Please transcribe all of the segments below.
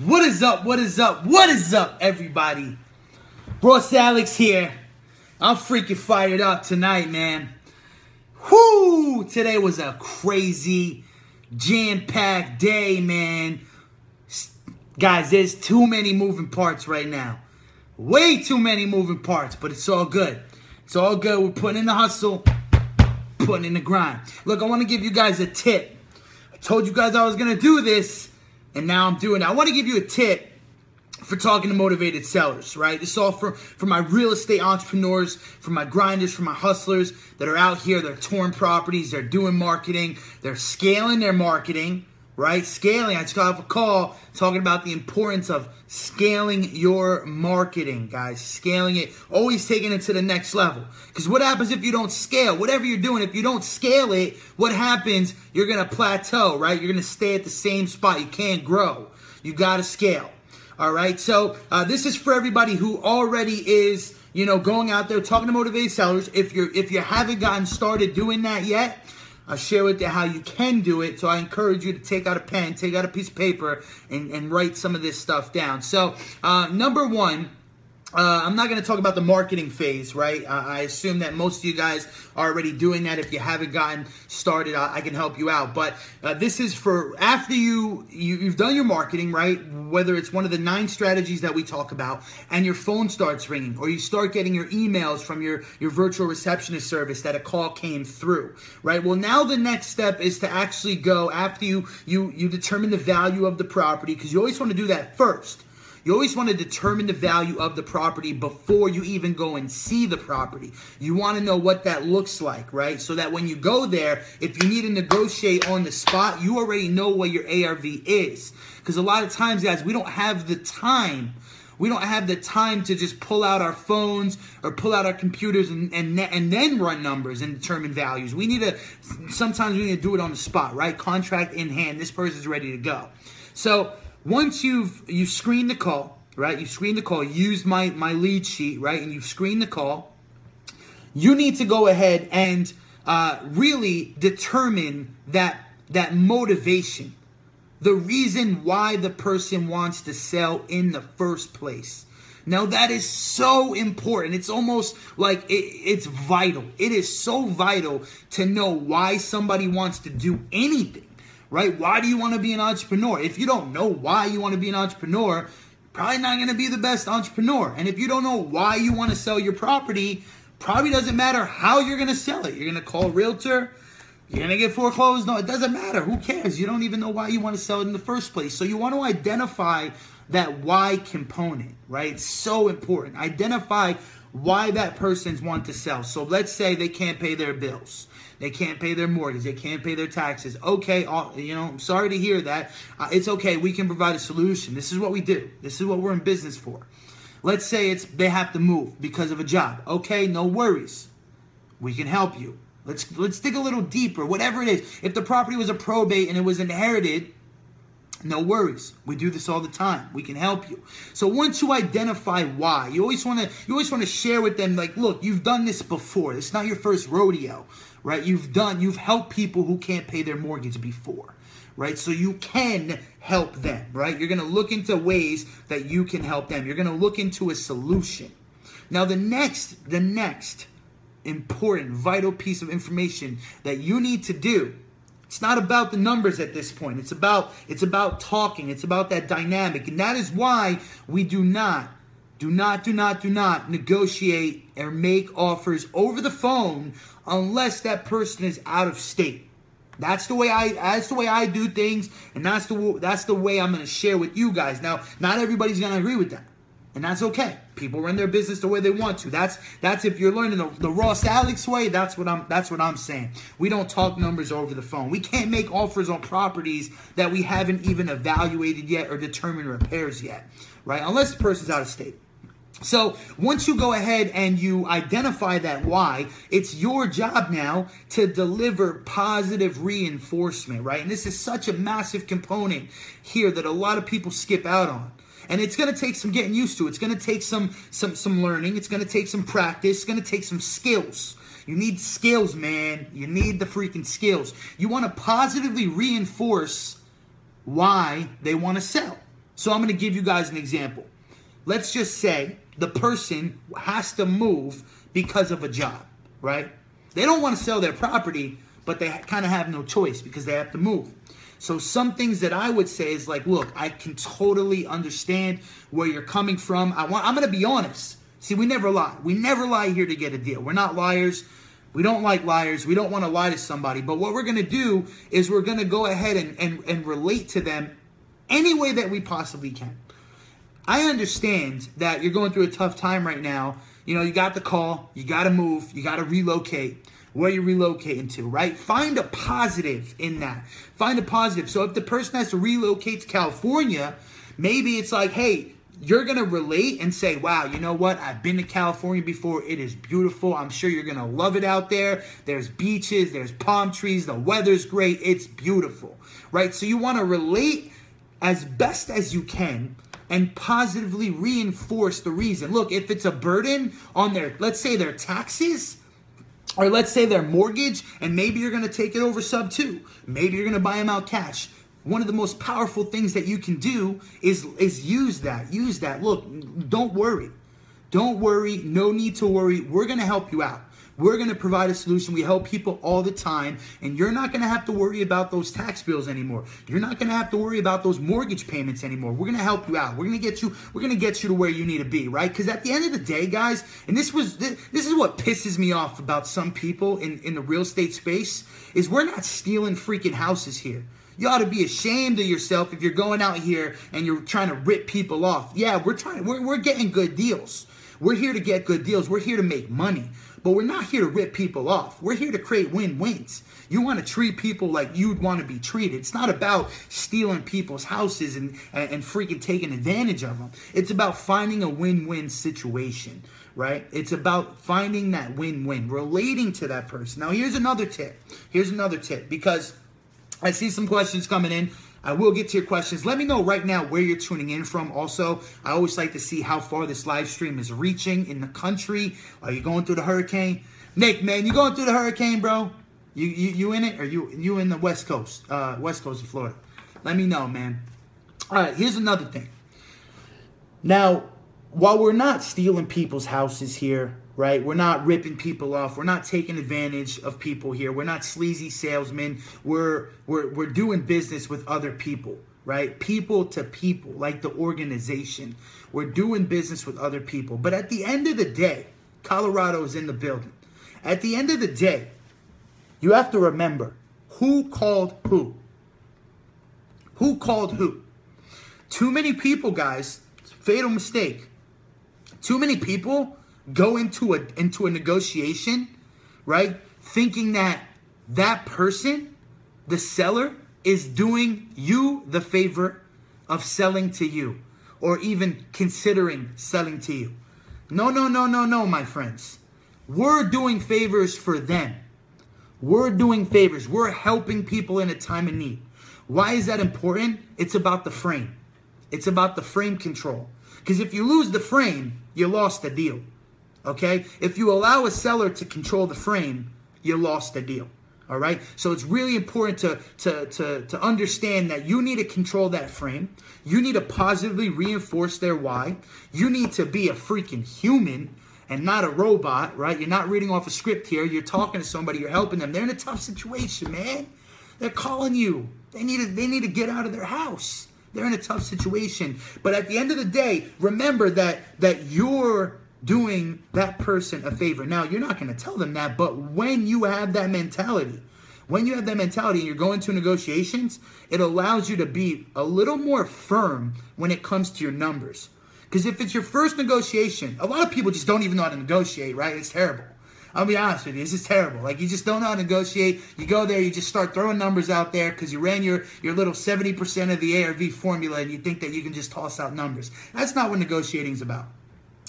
What is up? What is up? What is up, everybody? Ross Alex here. I'm freaking fired up tonight, man. Whoo! Today was a crazy, jam-packed day, man. Guys, there's too many moving parts right now. Way too many moving parts, but it's all good. It's all good. We're putting in the hustle, putting in the grind. Look, I want to give you guys a tip. I told you guys I was going to do this, and now I'm doing it. I want to give you a tip for talking to motivated sellers, right? This is all for my real estate entrepreneurs, for my grinders, for my hustlers that are out here. They're touring properties. They're doing marketing. They're scaling their marketing, right? Scaling. I just got off a call talking about the importance of scaling your marketing, guys. Scaling it. Always taking it to the next level. Because what happens if you don't scale? Whatever you're doing, if you don't scale it, what happens? You're going to plateau, right? You're going to stay at the same spot. You can't grow. You got to scale. All right, so this is for everybody who already is, going out there talking to motivated sellers. If you haven't gotten started doing that yet, I'll share with you how you can do it. So I encourage you to take out a pen, take out a piece of paper, and write some of this stuff down. So number one, I'm not going to talk about the marketing phase, right? I assume that most of you guys are already doing that. If you haven't gotten started, I can help you out. But this is for after you've done your marketing, right? Whether it's one of the 9 strategies that we talk about, and your phone starts ringing, or you start getting your emails from your virtual receptionist service that a call came through, right? Well, now the next step is to actually go after you determine the value of the property, because you always want to do that first. You always want to determine the value of the property before you even go and see the property. You want to know what that looks like, right? So that when you go there, if you need to negotiate on the spot, you already know what your ARV is. Because a lot of times, guys, we don't have the time. We don't have the time to just pull out our phones or pull out our computers and then run numbers and determine values. Sometimes we need to do it on the spot, right? Contract in hand. This person's ready to go. So once you've screened the call, right? You've screened the call, used my lead sheet, right? And you've screened the call. You need to go ahead and really determine that motivation, the reason why the person wants to sell in the first place. Now, that is so important. It's almost like it's vital. It is so vital to know why somebody wants to do anything. Right? Why do you want to be an entrepreneur? If you don't know why you want to be an entrepreneur, probably not going to be the best entrepreneur. And if you don't know why you want to sell your property, probably doesn't matter how you're going to sell it. You're going to call a realtor. You're going to get foreclosed. No, it doesn't matter. Who cares? You don't even know why you want to sell it in the first place. So you want to identify that why component, right? It's so important. Identify why that person's want to sell. So let's say they can't pay their bills. They can't pay their mortgage. They can't pay their taxes. Okay, I'm sorry to hear that. It's okay. We can provide a solution. This is what we do. This is what we're in business for. Let's say they have to move because of a job. Okay, no worries. We can help you. Let's dig a little deeper. Whatever it is. If the property was a probate and it was inherited, no worries. We do this all the time. We can help you. So once you identify why, you always want to share with them, like, look, you've done this before. It's not your first rodeo, right? You've helped people who can't pay their mortgage before, right? So you can help them, right? You're going to look into ways that you can help them. You're going to look into a solution. Now, the next important, vital piece of information that you need to do, it's not about the numbers at this point. It's about talking. It's about that dynamic. And that is why we do not negotiate or make offers over the phone unless that person is out of state. That's the way I do things, and that's the way I'm going to share with you guys. Now, not everybody's going to agree with that. And that's okay. People run their business the way they want to. That's if you're learning the Ross Alex way. That's what I'm saying. We don't talk numbers over the phone. We can't make offers on properties that we haven't even evaluated yet or determined repairs yet, right? Unless the person's out of state. So once you go ahead and you identify that why, it's your job now to deliver positive reinforcement, right? And this is such a massive component here that a lot of people skip out on. And it's going to take some getting used to. It's going to take some learning. It's going to take some practice. It's going to take some skills. You need skills, man. You need the freaking skills. You want to positively reinforce why they want to sell. So I'm going to give you guys an example. Let's just say the person has to move because of a job, right? They don't want to sell their property, but they kind of have no choice because they have to move. So some things that I would say is like, look, I can totally understand where you're coming from. I'm going to be honest. See, we never lie. We never lie here to get a deal. We're not liars. We don't like liars. We don't want to lie to somebody. But what we're going to do is we're going to go ahead and relate to them any way that we possibly can. I understand that you're going through a tough time right now. You know, you got the call. You got to move. You got to relocate. Where you're relocating to, right? Find a positive in that. Find a positive. So if the person has to relocate to California, maybe it's like, hey, you're going to relate and say, wow, you know what? I've been to California before. It is beautiful. I'm sure you're going to love it out there. There's beaches. There's palm trees. The weather's great. It's beautiful, right? So you want to relate as best as you can and positively reinforce the reason. Look, if it's a burden on their, let's say their taxes, or let's say their mortgage, and maybe you're going to take it over sub 2. Maybe you're going to buy them out cash. One of the most powerful things that you can do is use that. Use that. Look, don't worry. Don't worry. No need to worry. We're going to help you out. We're going to provide a solution. We help people all the time, and you're not going to have to worry about those tax bills anymore. You're not going to have to worry about those mortgage payments anymore. We're going to help you out. We're going to get you to where you need to be, right? Because at the end of the day, guys, and this is what pisses me off about some people in the real estate space, is we're not stealing freaking houses here. You ought to be ashamed of yourself if you're going out here and you're trying to rip people off. Yeah, we're getting good deals. We're here to get good deals. We're here to make money. But we're not here to rip people off. We're here to create win-wins. You want to treat people like you'd want to be treated. It's not about stealing people's houses and freaking taking advantage of them. It's about finding a win-win situation, right? It's about finding that win-win, relating to that person. Now, here's another tip. Because I see some questions coming in. I will get to your questions. Let me know right now where you're tuning in from. Also, I always like to see how far this live stream is reaching in the country. Are you going through the hurricane? Nick, man, you going through the hurricane, bro? You in it? Or you in the West Coast of Florida? Let me know, man. All right, here's another thing. Now, while we're not stealing people's houses here, right? We're not ripping people off. We're not taking advantage of people here. We're not sleazy salesmen. We're doing business with other people, right? People to people, like the organization. We're doing business with other people. But at the end of the day, Colorado is in the building. At the end of the day, you have to remember who called who. Who called who? Too many people, guys, fatal mistake. Too many people go into a negotiation, right, thinking that person, the seller, is doing you the favor of selling to you or even considering selling to you. No, my friends. We're doing favors for them. We're doing favors. We're helping people in a time of need. Why is that important? It's about the frame. It's about the frame control. Because if you lose the frame, you lost the deal. Okay? If you allow a seller to control the frame, you lost the deal. All right? So it's really important to understand that you need to control that frame. You need to positively reinforce their why. You need to be a freaking human and not a robot, right? You're not reading off a script here. You're talking to somebody. You're helping them. They're in a tough situation, man. They're calling you. They need to get out of their house. They're in a tough situation. But at the end of the day, remember that you're doing that person a favor. Now, you're not going to tell them that, but when you have that mentality, and you're going to negotiations, it allows you to be a little more firm when it comes to your numbers. Because if it's your first negotiation, a lot of people just don't even know how to negotiate, right? It's terrible. I'll be honest with you, this is terrible. Like, you just don't know how to negotiate. You go there, you just start throwing numbers out there because you ran your little 70% of the ARV formula and you think that you can just toss out numbers. That's not what negotiating is about.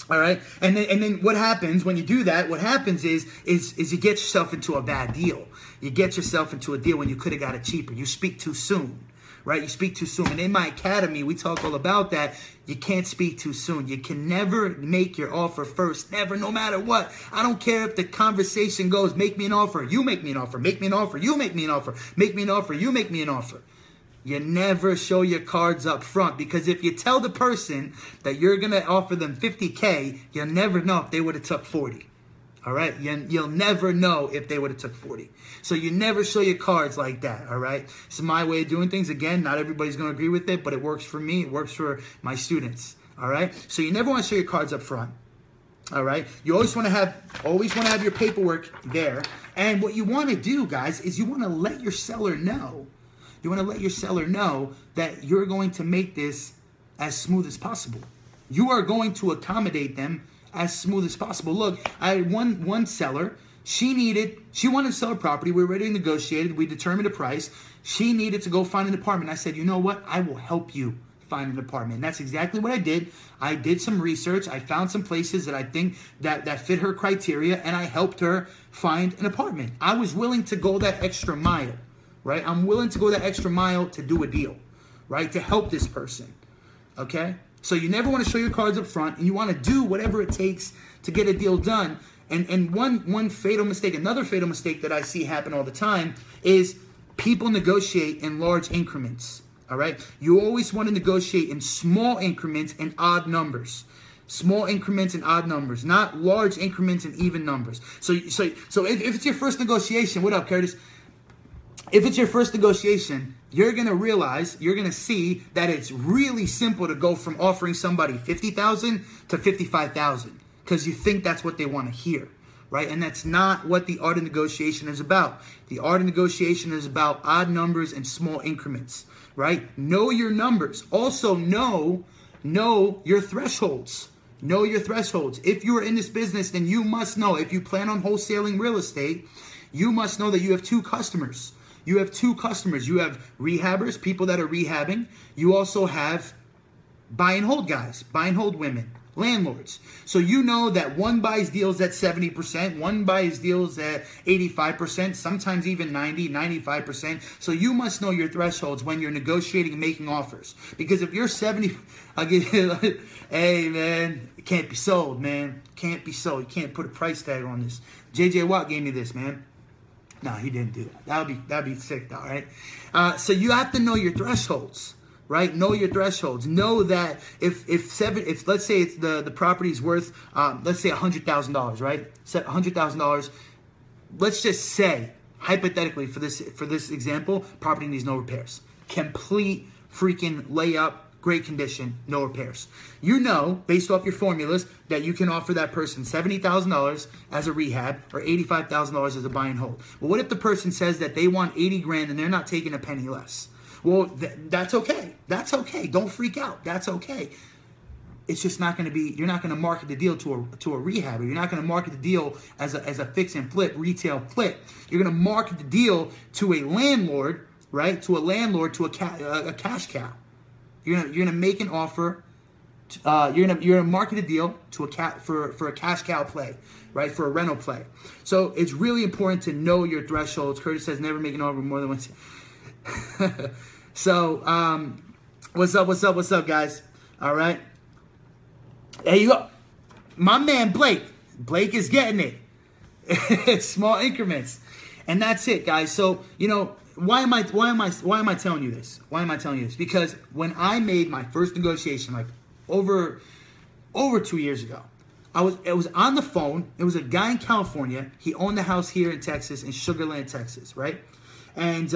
All right? And then what happens when you do that, what happens is you get yourself into a bad deal. You get yourself into a deal when you could have got it cheaper. You speak too soon. Right? You speak too soon. And in my academy, we talk all about that. You can't speak too soon. You can never make your offer first. Never, no matter what. I don't care if the conversation goes, make me an offer. You make me an offer. Make me an offer. You make me an offer. Make me an offer. You make me an offer. You never show your cards up front, because if you tell the person that you're going to offer them 50K, you'll never know if they would have took 40. All right? You'll never know if they would have took 40. So you never show your cards like that, all right? It's my way of doing things. Again, not everybody's going to agree with it, but it works for me. It works for my students, all right? So you never want to show your cards up front. All right. You always want to have your paperwork there. And what you want to do, guys, is you want to let your seller know. You want to let your seller know that you're going to make this as smooth as possible. You are going to accommodate them as smooth as possible. Look, I had one seller. She wanted to sell a property. We were ready to negotiate. We determined a price. She needed to go find an apartment. I said, you know what? I will help you find an apartment. And that's exactly what I did. I did some research. I found some places that I think that fit her criteria, and I helped her find an apartment. I was willing to go that extra mile, right? I'm willing to go that extra mile to do a deal, right? To help this person, okay? So you never want to show your cards up front, and you want to do whatever it takes to get a deal done. And one fatal mistake, another fatal mistake that I see happen all the time is people negotiate in large increments. All right. You always want to negotiate in small increments and odd numbers. Small increments and odd numbers, not large increments and even numbers. So if it's your first negotiation, what up, Curtis? If it's your first negotiation, you're going to realize, you're going to see that it's really simple to go from offering somebody $50,000 to $55,000 because you think that's what they want to hear. Right? And that's not what the art of negotiation is about. The art of negotiation is about odd numbers and small increments. Right? Know your numbers. Also know your thresholds. Know your thresholds. If you are in this business, then you must know, if you plan on wholesaling real estate, you must know that you have two customers. You have two customers. You have rehabbers, people that are rehabbing. You also have buy and hold guys, buy and hold women, landlords. So you know that one buys deals at 70%, one buys deals at 85%, sometimes even 90, 95%. So you must know your thresholds when you're negotiating and making offers. Because if you're 70, hey man, it can't be sold, man. Can't be sold. You can't put a price tag on this. JJ Watt gave me this, man. No, he didn't do that. That'd be sick though, right? So you have to know your thresholds. Right? Know your thresholds. Know that if let's say it's the property's worth let's say $100,000, right? Set $100,000. Let's just say hypothetically for this example, property needs no repairs. Complete freaking layup, great condition, no repairs. You know, based off your formulas, that you can offer that person $70,000 as a rehab or $85,000 as a buy and hold. Well, what if the person says that they want 80 grand and they're not taking a penny less? Well, that's okay. That's okay. Don't freak out. That's okay. It's just not going to be, you're not going to market the deal to a rehabber. You're not going to market the deal as a fix and flip, retail flip. You're going to market the deal to a landlord, right? To a landlord, to a cash cow. You're going to make an offer. You're going to market a deal to for a cash cow play, right? For a rental play. So it's really important to know your thresholds. Curtis says never make an offer more than once. So, what's up, guys? All right. There you go. My man, Blake. Blake is getting it. Small increments. And that's it, guys. So, you know, why am I telling you this? Why am I telling you this? Because when I made my first negotiation, like over 2 years ago, it was on the phone. It was a guy in California. He owned the house here in Texas, in Sugar Land, Texas, right? And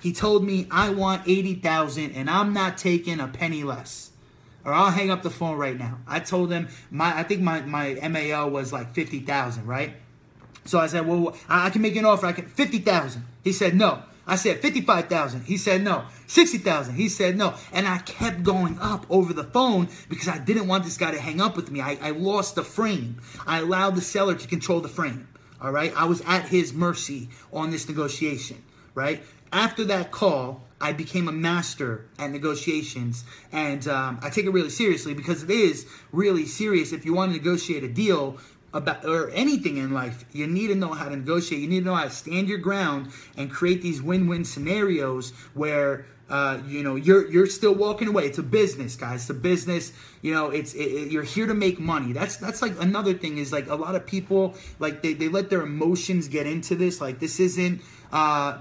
he told me, I want $80,000 and I'm not taking a penny less, or I'll hang up the phone right now. I told him I think my MAL was like 50,000, right? So I said, well, I can make an offer. I can 50,000. He said no. I said 55,000. He said no. 60,000. He said no. And I kept going up over the phone because I didn't want this guy to hang up with me. I lost the frame. I allowed the seller to control the frame. All right. I was at his mercy on this negotiation. Right? After that call, I became a master at negotiations, and I take it really seriously because it is really serious. If you want to negotiate a deal about or anything in life, you need to know how to negotiate. You need to know how to stand your ground and create these win-win scenarios where you know you're still walking away. It's a business, guys. It's a business. You know, you're here to make money. That's like another thing is like a lot of people like they let their emotions get into this. Like this isn't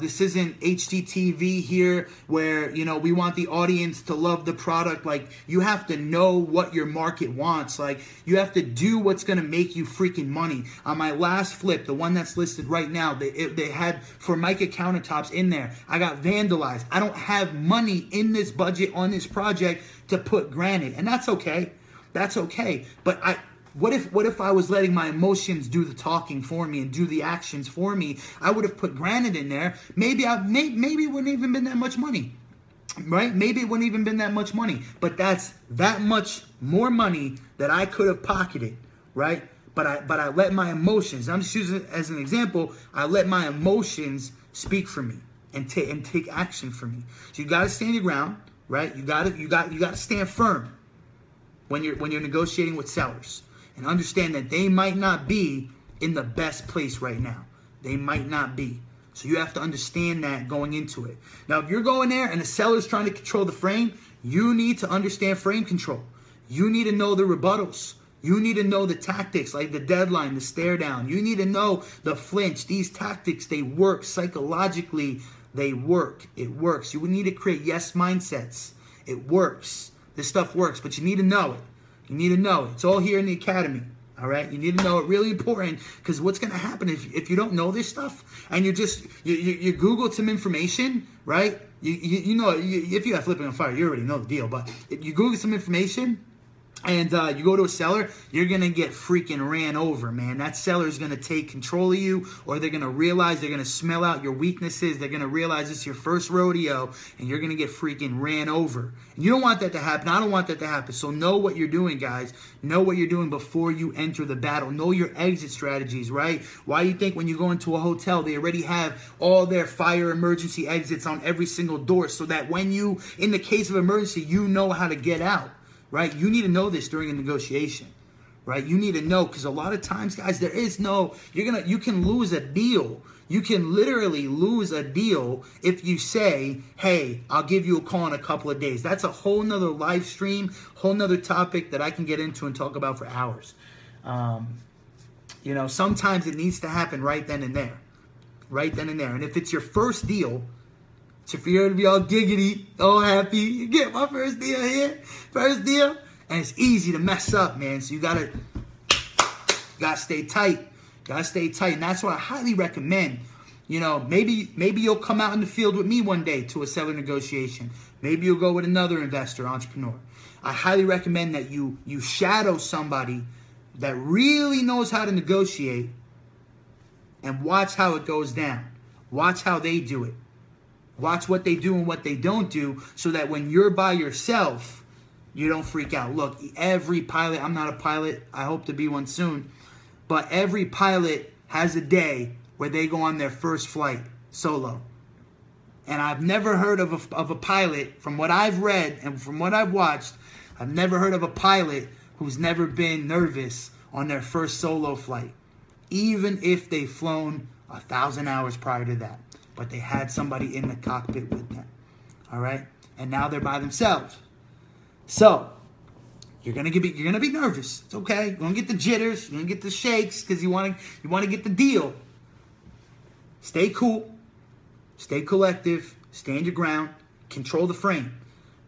This isn't HGTV here where, you know, we want the audience to love the product. Like, you have to know what your market wants. Like, you have to do what's going to make you freaking money. On my last flip, the one that's listed right now, they had Formica countertops in there. I got vandalized. I don't have money in this budget on this project to put granite, and that's okay. That's okay. But what if I was letting my emotions do the talking for me and do the actions for me? I would have put granite in there. Maybe it wouldn't even been that much money, right? Maybe it wouldn't even been that much money. But that's that much more money that I could have pocketed, right? But I let my emotions. I'm just using it as an example. I let my emotions speak for me and take action for me. So you got to stand your ground, right? You got to stand firm when you're negotiating with sellers. And understand that they might not be in the best place right now. They might not be. So you have to understand that going into it. Now, if you're going there and the seller's trying to control the frame, you need to understand frame control. You need to know the rebuttals. You need to know the tactics, like the deadline, the stare down. You need to know the flinch. These tactics, they work psychologically. They work. It works. You need to create yes mindsets. It works. This stuff works, but you need to know it. You need to know it. It's all here in the academy, all right? You need to know it. Really important, because what's going to happen if you don't know this stuff and you Google some information, right? You know, if you have Flipping on Fire, you already know the deal. But if you Google some information and you go to a seller, you're going to get freaking ran over, man. That seller is going to take control of you, or they're going to realize, they're going to smell out your weaknesses. They're going to realize it's your first rodeo, and you're going to get freaking ran over. And you don't want that to happen. I don't want that to happen. So know what you're doing, guys. Know what you're doing before you enter the battle. Know your exit strategies, right? Why do you think when you go into a hotel, they already have all their fire emergency exits on every single door, so that when you, in the case of emergency, you know how to get out? Right? You need to know this during a negotiation, right? You need to know, because a lot of times, guys, there is no, you can lose a deal. You can literally lose a deal if you say, hey, I'll give you a call in a couple of days. That's a whole nother live stream, whole nother topic that I can get into and talk about for hours. You know, sometimes it needs to happen right then and there. Right then and there. And if it's your first deal, so if you're going to be all giggity, all happy, you get my first deal here, first deal, and it's easy to mess up, man. So you gotta stay tight. Gotta stay tight. And that's what I highly recommend. You know, maybe you'll come out in the field with me one day to a seller negotiation. Maybe you'll go with another investor, entrepreneur. I highly recommend that you shadow somebody that really knows how to negotiate and watch how it goes down. Watch how they do it. Watch what they do and what they don't do, so that when you're by yourself, you don't freak out. Look, every pilot, I'm not a pilot, I hope to be one soon, but every pilot has a day where they go on their first flight solo. And I've never heard of a pilot, from what I've read and from what I've watched, I've never heard of a pilot who's never been nervous on their first solo flight, even if they've flown 1,000 hours prior to that. But they had somebody in the cockpit with them, all right? And now they're by themselves. So you're gonna be nervous. It's okay. You're gonna get the jitters. You're gonna get the shakes because you want to get the deal. Stay cool. Stay collective. Stand your ground. Control the frame.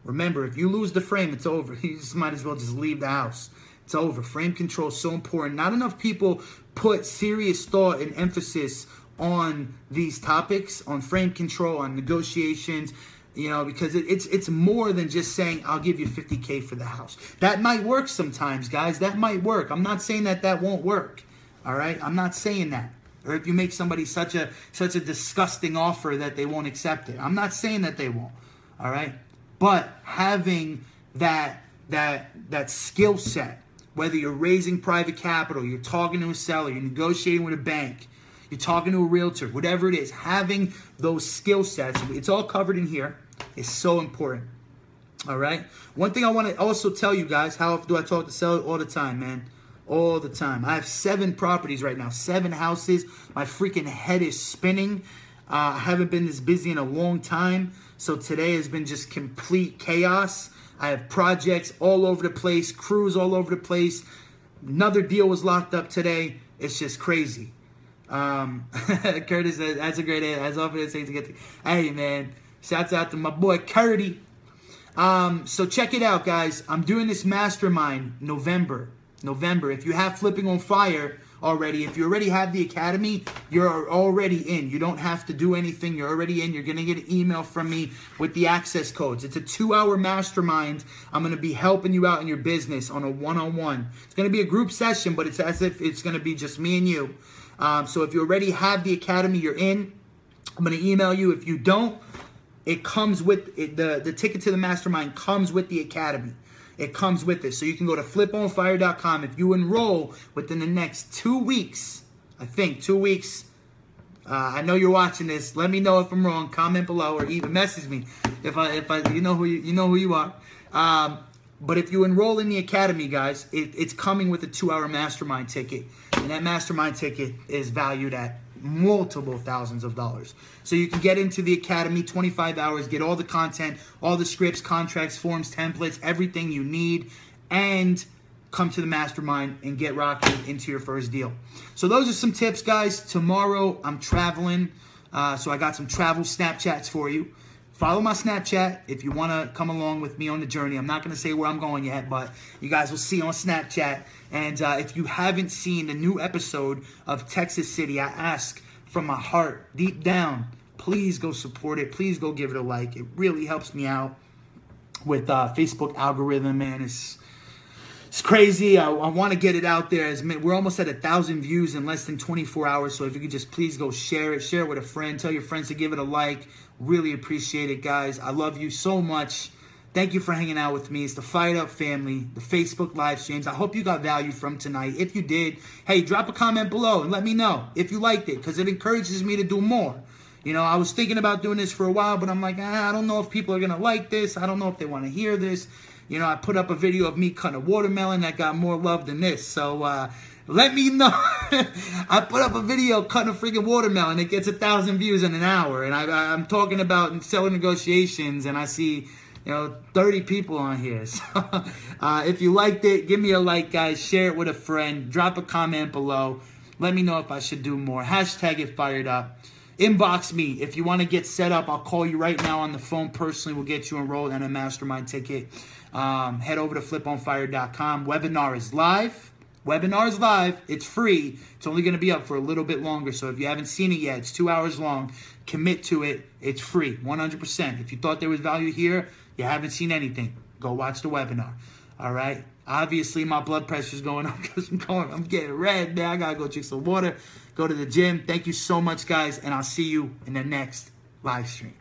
Remember, if you lose the frame, it's over. You just might as well just leave the house. It's over. Frame control is so important. Not enough people put serious thought and emphasis on these topics, on frame control, on negotiations, you know, because it's more than just saying, I'll give you $50K for the house. That might work sometimes, guys. That might work. I'm not saying that won't work, all right? I'm not saying that. Or if you make somebody such a disgusting offer that they won't accept it. I'm not saying that they won't, all right? But having that skill set, whether you're raising private capital, you're talking to a seller, you're negotiating with a bank, you're talking to a realtor, whatever it is, having those skill sets, it's all covered in here, is so important. All right? One thing I want to also tell you guys, how do I talk to sellers? All the time, man. All the time. I have 7 properties right now, 7 houses. My freaking head is spinning. I haven't been this busy in a long time, so today has been just complete chaos. I have projects all over the place, crews all over the place. Another deal was locked up today. It's just crazy. Curtis says, that's a great answer. As often as to get the... Hey, man. Shouts out to my boy, Curdy. So check it out, guys. I'm doing this mastermind November. If you have Flipping on Fire already, if you already have the academy, you're already in. You don't have to do anything. You're already in. You're going to get an email from me with the access codes. It's a 2-hour mastermind. I'm going to be helping you out in your business on a one-on-one. It's going to be a group session, but it's as if it's going to be just me and you. So if you already have the academy, you're in. I'm going to email you. If you don't, it comes with it, the ticket to the mastermind comes with the academy. It comes with it. So you can go to fliponfire.com. If you enroll within the next 2 weeks, I think 2 weeks, I know you're watching this. Let me know if I'm wrong. Comment below or even message me if you know who you are. But if you enroll in the academy, guys, it's coming with a 2-hour mastermind ticket, and that mastermind ticket is valued at multiple thousands of dollars. So you can get into the academy, 25 hours, get all the content, all the scripts, contracts, forms, templates, everything you need, and come to the mastermind and get rocking into your first deal. So those are some tips, guys. Tomorrow I'm traveling, so I got some travel Snapchats for you. Follow my Snapchat if you want to come along with me on the journey. I'm not going to say where I'm going yet, but you guys will see on Snapchat. And if you haven't seen the new episode of Texas City, I ask from my heart, deep down, please go support it. Please go give it a like. It really helps me out with Facebook algorithm, man. It's crazy. I want to get it out there. We're almost at 1,000 views in less than 24 hours. So if you could just please go share it. Share it with a friend. Tell your friends to give it a like. Really appreciate it, guys. I love you so much. Thank you for hanging out with me. It's the Fired Up family, the Facebook live streams. I hope you got value from tonight. If you did, hey, drop a comment below and let me know if you liked it, because it encourages me to do more. You know, I was thinking about doing this for a while, but I'm like, I don't know if people are going to like this. I don't know if they want to hear this. You know, I put up a video of me cutting a watermelon that got more love than this. So, let me know. I put up a video cutting a freaking watermelon. It gets 1,000 views in an hour. And I'm talking about selling negotiations, and I see, 30 people on here. So if you liked it, give me a like, guys. Share it with a friend. Drop a comment below. Let me know if I should do more. Hashtag it fired up. Inbox me if you want to get set up. I'll call you right now on the phone personally. We'll get you enrolled in a mastermind ticket. Head over to fliponfire.com. Webinar is live. It's free. It's only going to be up for a little bit longer. So if you haven't seen it yet, it's 2 hours long. Commit to it. It's free, 100%. If you thought there was value here, you haven't seen anything, go watch the webinar. All right? Obviously, my blood pressure's going up because I'm getting red, man. I got to go drink some water, go to the gym. Thank you so much, guys, and I'll see you in the next live stream.